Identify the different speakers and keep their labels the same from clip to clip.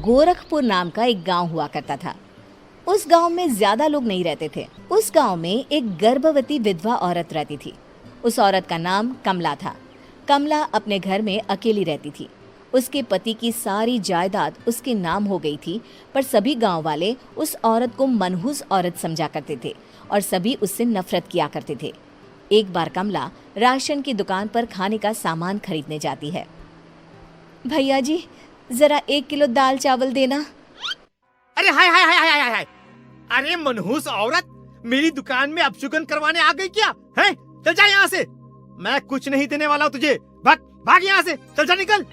Speaker 1: गोरखपुर नाम का एक गांव हुआ करता था। उस गांव में ज्यादा लोग नहीं रहते थे। उस गांव में एक गर्भवती विधवा औरत रहती थी। उस औरत का नाम कमला था। कमला अपने घर में अकेली रहती थी। उसके पति की सारी जायदाद उसके नाम हो गई थी, पर सभी गांव वाले उस औरत को मनहूस औरत समझा करते थे और सभी उससे नफरत किया करते थे। एक बार कमला राशन की दुकान पर खाने का सामान खरीदने जाती है। भैया जी, जरा 1 किलो दाल चावल देना।
Speaker 2: अरे हाय हाय हाय हाय हाय हाय! अरे मनहूस औरत, मेरी दुकान में अपशुगन करवाने आ गई क्या? हैं? चल जा यहाँ से। मैं कुछ नहीं देने वाला हूँ तुझे। भाग भाग यहाँ से, चल जा, निकल।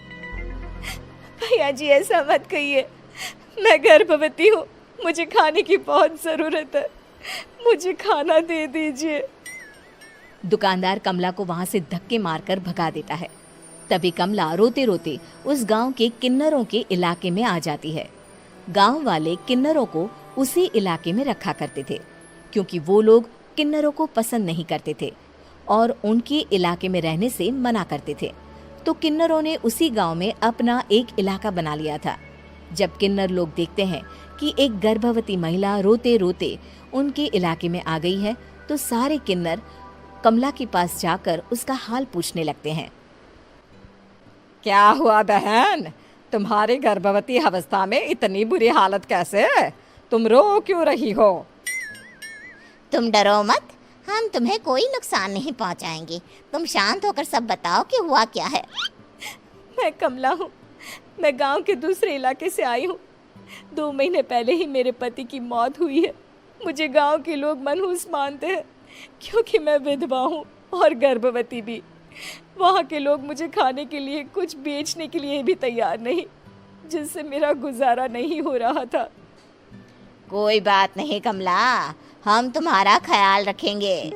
Speaker 1: भैया जी, ऐसा मत कहिए। मैं गर्भवती हूँ, मुझे खाने की बहुत जरूरत है, मुझे खाना दे दीजिए। दुकानदार कमला को वहां से धक्के मारकर भगा देता है। तभी कमला रोते रोते उस गांव के किन्नरों के इलाके में आ जाती है। गांव वाले किन्नरों को उसी इलाके में रखा करते थे, क्योंकि वो लोग किन्नरों को पसंद नहीं करते थे और उनके इलाके में रहने से मना करते थे। तो किन्नरों ने उसी गांव में अपना एक इलाका बना लिया था। जब किन्नर लोग देखते हैं कि एक गर्भवती महिला रोते रोते उनके इलाके में आ गई है, तो सारे किन्नर कमला के पास जाकर उसका हाल पूछने लगते हैं।
Speaker 3: क्या हुआ बहन, तुम्हारी गर्भवती अवस्था में इतनी बुरी हालत कैसे? तुम रो क्यों रही हो?
Speaker 4: तुम डरो मत, हम तुम्हें कोई नुकसान नहीं पहुंचाएंगे। तुम शांत होकर सब बताओ कि हुआ क्या है।
Speaker 1: मैं कमला हूँ, मैं गांव के दूसरे इलाके से आई हूँ। 2 महीने पहले ही मेरे पति की मौत हुई है। मुझे गांव के लोग मनहूस मानते हैं, क्योंकि मैं विधवा हूँ और गर्भवती भी। वहाँ के लोग मुझे खाने के लिए कुछ बेचने के लिए भी तैयार नहीं, जिससे मेरा गुजारा नहीं हो रहा था।
Speaker 4: कोई बात नहीं कमला, हम तुम्हारा ख्याल रखेंगे।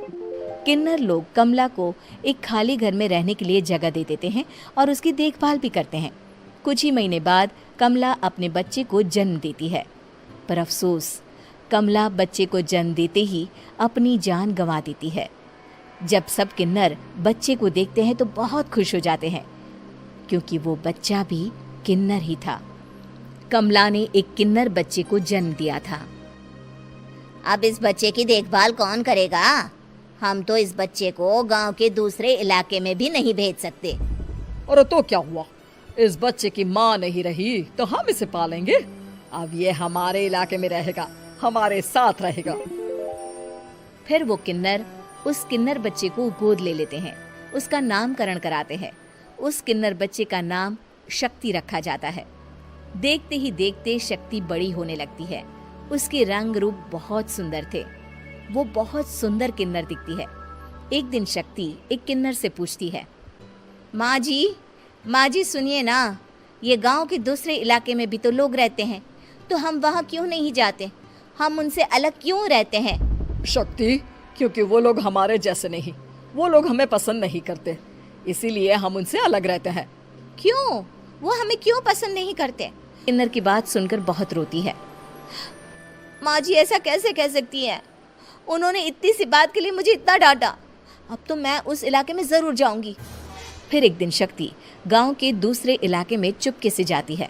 Speaker 1: किन्नर लोग कमला को एक खाली घर में रहने के लिए जगह दे देते हैं और उसकी देखभाल भी करते हैं। कुछ ही महीने बाद कमला अपने बच्चे को जन्म देती है, पर अफसोस, कमला बच्चे को जन्म देते ही अपनी जान गंवा देती है। जब सब किन्नर बच्चे को देखते हैं तो बहुत खुश हो जाते हैं, क्योंकि वो बच्चा भी किन्नर ही था। कमला ने एक किन्नर बच्चे को जन्म दिया था।
Speaker 4: अब इस बच्चे की देखभाल कौन करेगा? हम तो इस बच्चे को गांव के दूसरे इलाके में भी नहीं भेज सकते।
Speaker 3: और तो क्या हुआ, इस बच्चे की माँ नहीं रही तो हम इसे पालेंगे। अब ये हमारे इलाके में रहेगा, हमारे साथ रहेगा।
Speaker 1: फिर वो किन्नर उस किन्नर बच्चे को गोद ले लेते हैं, उसका नामकरण कराते हैं। उस किन्नर बच्चे का नाम शक्ति रखा जाता है। देखते ही देखते शक्ति बड़ी होने लगती है। उसके रंग रूप बहुत सुंदर थे। वो बहुत सुंदर किन्नर दिखती है। एक दिन शक्ति एक किन्नर से पूछती है, माँ जी सुनिए ना, ये गांव के दूसरे इलाके में भी तो लोग रहते हैं, तो हम वहाँ क्यों नहीं जाते? हम उनसे अलग क्यों रहते हैं?
Speaker 3: शक्ति, क्योंकि वो लोग हमारे जैसे नहीं, वो लोग हमें पसंद नहीं करते, इसीलिए हम उनसे अलग रहते हैं।
Speaker 1: क्यों? वो हमें क्यों पसंद नहीं करते? किन्नर की बात सुनकर बहुत रोती है। माँ जी, ऐसा कैसे कह सकती है? उन्होंने इतनी सी बात के लिए मुझे इतना डांटा। अब तो मैं उस इलाके में जरूर जाऊंगी। फिर एक दिन शक्ति गांव के दूसरे इलाके में चुपके से जाती है।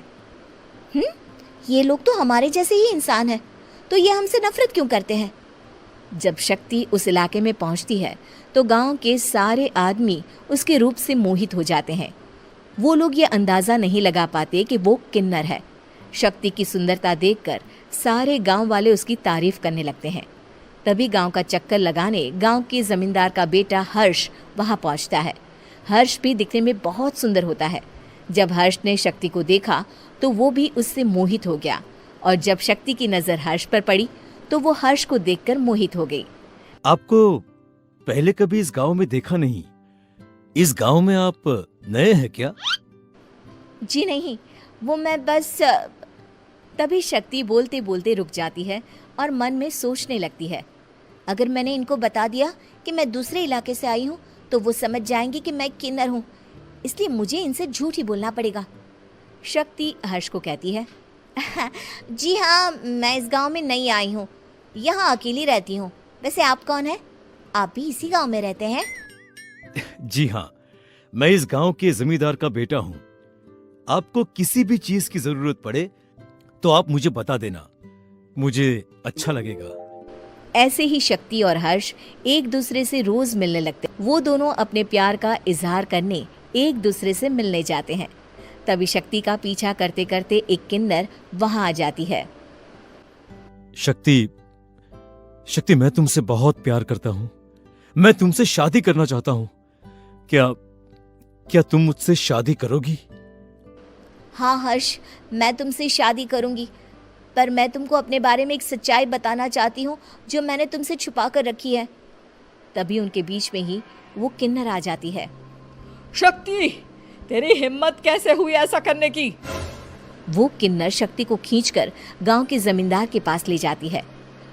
Speaker 1: ये लोग तो हमारे जैसे ही इंसान हैं, तो ये हमसे नफरत क्यों करते हैं? जब शक्ति उस इलाके में पहुंचती है तो गांव के सारे आदमी उसके रूप से मोहित हो जाते हैं। वो लोग ये अंदाजा नहीं लगा पाते कि वो किन्नर है। शक्ति की सुंदरता देखकर सारे गांव वाले उसकी तारीफ करने लगते हैं। तभी गांव का चक्कर लगाने गांव के जमींदार का बेटा हर्ष वहां पहुंचता है। हर्ष भी दिखने में बहुत सुंदर होता है। जब हर्ष ने शक्ति को देखा तो वो भी उससे मोहित हो गया, और जब शक्ति की नजर हर्ष पर पड़ी तो वो हर्ष को देखकर मोहित हो गई।
Speaker 5: आपको पहले कभी इस गांव में देखा नहीं। इस गांव में आप नए हैं क्या?
Speaker 1: जी नहीं, वो मैं बस। तभी शक्ति बोलते बोलते रुक जाती है और मन में सोचने लगती है, अगर मैंने इनको बता दिया कि मैं दूसरे इलाके से आई हूँ तो वो समझ जाएंगे कि मैं किन्नर हूँ, इसलिए मुझे इनसे झूठ ही बोलना पड़ेगा। शक्ति हर्ष को कहती है, जी हाँ, मैं इस गांव में नई आई हूँ, यहाँ अकेली रहती हूँ। वैसे आप कौन है? आप भी इसी गांव में रहते हैं?
Speaker 5: जी हाँ, मैं इस गांव के जमींदार का बेटा हूँ। आपको किसी भी चीज की जरूरत पड़े तो आप मुझे बता देना, मुझे अच्छा लगेगा।
Speaker 1: ऐसे ही शक्ति और हर्ष एक दूसरे से रोज मिलने लगते। वो दोनों अपने प्यार का इजहार करने एक दूसरे से मिलने जाते हैं। तभी शक्ति का पीछा करते करते एक किन्नर वहां आ जाती है।
Speaker 5: शक्ति, शक्ति, मैं तुमसे बहुत प्यार करता हूं। मैं तुमसे शादी करना चाहता हूं। क्या तुम मुझसे शादी करोगी?
Speaker 1: हाँ हर्ष, मैं तुमसे शादी करूंगी, पर मैं तुमको अपने बारे में एक सच्चाई बताना चाहती हूँ जो मैंने तुमसे छुपा कर रखी है। तभी उनके बीच में ही वो किन्नर आ जाती है।
Speaker 3: शक्ति, तेरी हिम्मत कैसे हुई ऐसा करने की?
Speaker 1: वो किन्नर शक्ति को खींचकर गांव के जमींदार के पास ले जाती है।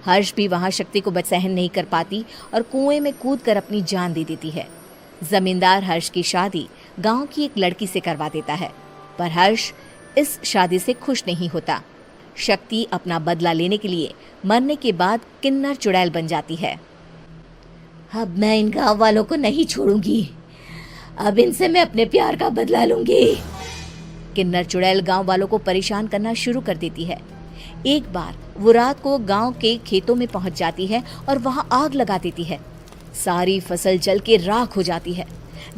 Speaker 1: हर्ष भी वहां शक्ति को सहन नहीं कर पाती और कुएं में कूदकर अपनी जान दे देती है। जमींदार हर्ष की शादी गांव की एक लड़की से करवा देता है, पर हर्ष इस शादी से खुश नहीं होता। शक्ति अपना बदला लेने के लिए मरने के बाद किन्नर चुड़ैल बन जाती है।
Speaker 4: अब मैं इन गांव वालों को नहीं छोड़ूंगी। अब इनसे मैं अपने प्यार का बदला लूंगी।
Speaker 1: किन्नर चुड़ैल गांव वालों को परेशान करना शुरू कर देती है। एक बार वो रात को गांव के खेतों में पहुंच जाती है और वहां आग लगा देती है। सारी फसल जल के राख हो जाती है।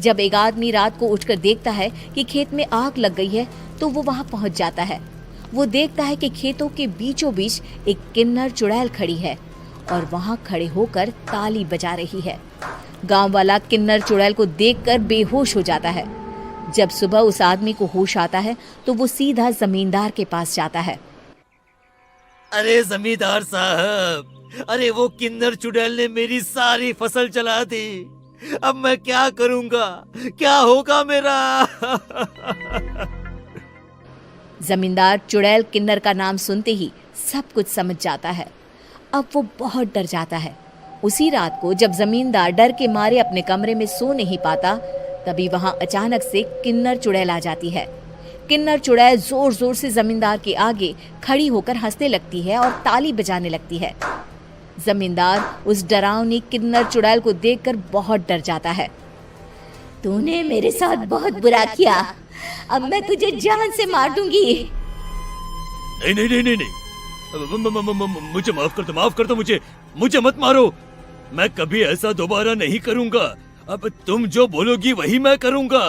Speaker 1: जब एक आदमी रात को उठकर देखता है कि खेत में आग लग गई है तो वो वहां पहुंच जाता है। वो देखता है कि खेतों के बीचों बीच एक किन्नर चुड़ैल खड़ी है और वहां खड़े होकर ताली बजा रही है। गांव वाला किन्नर चुड़ैल को देखकर बेहोश हो जाता है। जब सुबह उस आदमी को होश आता है तो वो सीधा जमींदार के पास जाता है।
Speaker 5: अरे जमींदार साहब, अरे वो किन्नर चुड़ैल ने मेरी सारी फसल जला दी। अब मैं क्या करूंगा? क्या होगा मेरा?
Speaker 1: जमींदार चुड़ैल किन्नर का नाम सुनते ही सब कुछ समझ जाता है। अब वो बहुत डर जाता है। उसी रात को जब जमींदार डर के मारे अपने कमरे में सो नहीं पाता, तभी वहां अचानक से किन्नर चुड़ैल आ जाती है। किन्नर चुड़ैल जोर जोर से जमींदार के आगे खड़ी होकर हंसने लगती है और ताली बजाने लगती है। जमींदार उस डरावनी किन्नर चुड़ैल को देखकर बहुत डर जाता है।
Speaker 4: तूने मेरे साथ बहुत बुरा किया। अब मैं तुझे जान से मार दूंगी।
Speaker 5: नहीं नहीं नहीं नहीं नहीं, मुझे माफ कर दो, मुझे मत मारो। मैं कभी ऐसा दोबारा नहीं करूंगा। अब तुम जो बोलोगी वही मैं करूंगा।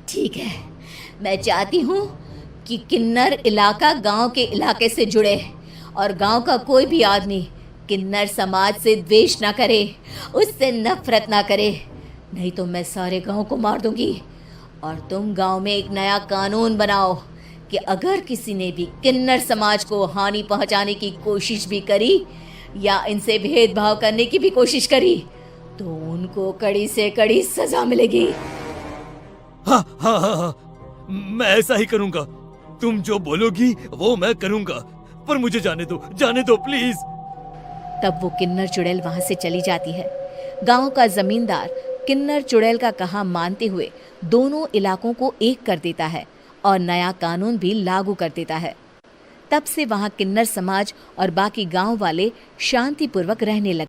Speaker 4: ठीक है, मैं चाहती हूँ कि किन्नर इलाका गांव के इलाके से जुड़े और गांव का कोई भी आदमी किन्नर समाज से द्वेष ना करे, उससे नफरत ना करे, नहीं तो मैं सारे गांव को मार दूंगी। और तुम गांव में एक नया कानून बनाओ कि अगर किसी ने भी किन्नर समाज को हानि पहुंचाने की कोशिश भी करी या इनसे भेदभाव करने की भी कोशिश करी तो उनको कड़ी से कड़ी सजा मिलेगी।
Speaker 5: हाँ हाँ हाँ हाँ, मैं ऐसा ही करूंगा। तुम जो बोलोगी वो मैं करूंगा, पर मुझे जाने दो प्लीज।
Speaker 1: तब वो किन्नर चुड़ैल वहां से चली जाती है। गांव का जमींदार किन्नर चुड़ैल का कहा मानते हुए दोनों इलाकों को एक कर देता है और नया कानून भी लागू कर देता है। तब से वहां किन्नर समाज और बाकी गांव वाले शांतिपूर्वक रहने लगे।